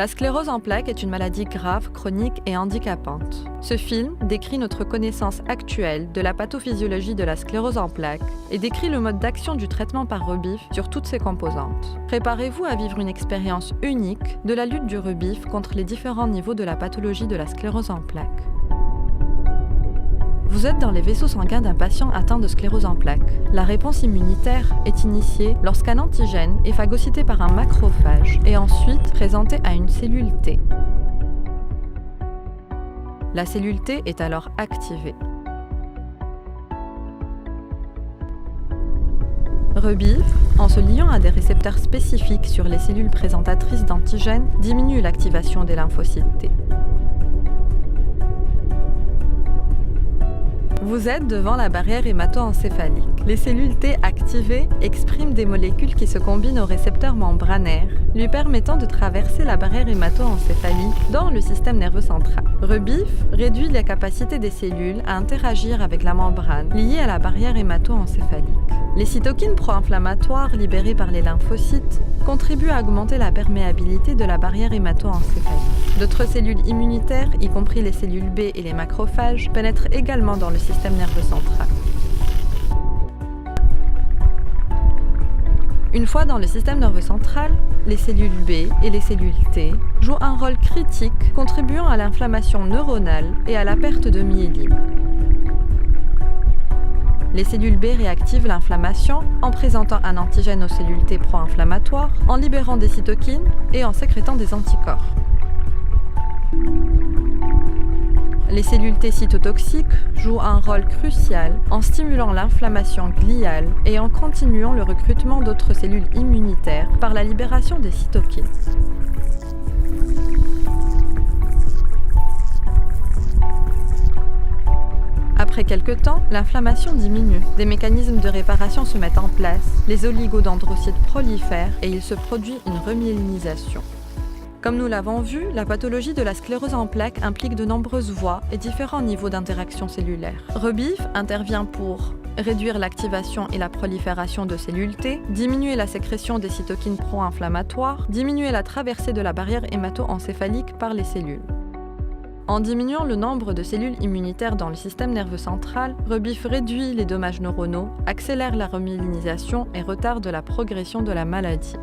La sclérose en plaques est une maladie grave, chronique et handicapante. Ce film décrit notre connaissance actuelle de la pathophysiologie de la sclérose en plaques et décrit le mode d'action du traitement par rebif sur toutes ses composantes. Préparez-vous à vivre une expérience unique de la lutte du rebif contre les différents niveaux de la pathologie de la sclérose en plaques. Vous êtes dans les vaisseaux sanguins d'un patient atteint de sclérose en plaques. La réponse immunitaire est initiée lorsqu'un antigène est phagocyté par un macrophage et ensuite présenté à une cellule T. La cellule T est alors activée. Rebif, en se liant à des récepteurs spécifiques sur les cellules présentatrices d'antigènes, diminue l'activation des lymphocytes T. Vous êtes devant la barrière hémato-encéphalique. Les cellules T activées expriment des molécules qui se combinent aux récepteurs membranaires, lui permettant de traverser la barrière hémato-encéphalique dans le système nerveux central. Rebif réduit la capacité des cellules à interagir avec la membrane liée à la barrière hémato-encéphalique. Les cytokines pro-inflammatoires libérées par les lymphocytes contribuent à augmenter la perméabilité de la barrière hémato-encéphalique. D'autres cellules immunitaires, y compris les cellules B et les macrophages, pénètrent également dans le système nerveux central. Une fois dans le système nerveux central, les cellules B et les cellules T jouent un rôle critique contribuant à l'inflammation neuronale et à la perte de myéline. Les cellules B réactivent l'inflammation en présentant un antigène aux cellules T pro-inflammatoires, en libérant des cytokines et en sécrétant des anticorps. Les cellules T cytotoxiques jouent un rôle crucial en stimulant l'inflammation gliale et en continuant le recrutement d'autres cellules immunitaires par la libération des cytokines. Après quelque temps, l'inflammation diminue. Des mécanismes de réparation se mettent en place, les oligodendrocytes prolifèrent et il se produit une remyélinisation. Comme nous l'avons vu, la pathologie de la sclérose en plaques implique de nombreuses voies et différents niveaux d'interaction cellulaire. Rebif intervient pour réduire l'activation et la prolifération de cellules T, diminuer la sécrétion des cytokines pro-inflammatoires, diminuer la traversée de la barrière hémato-encéphalique par les cellules. En diminuant le nombre de cellules immunitaires dans le système nerveux central, Rebif réduit les dommages neuronaux, accélère la remyélinisation et retarde la progression de la maladie.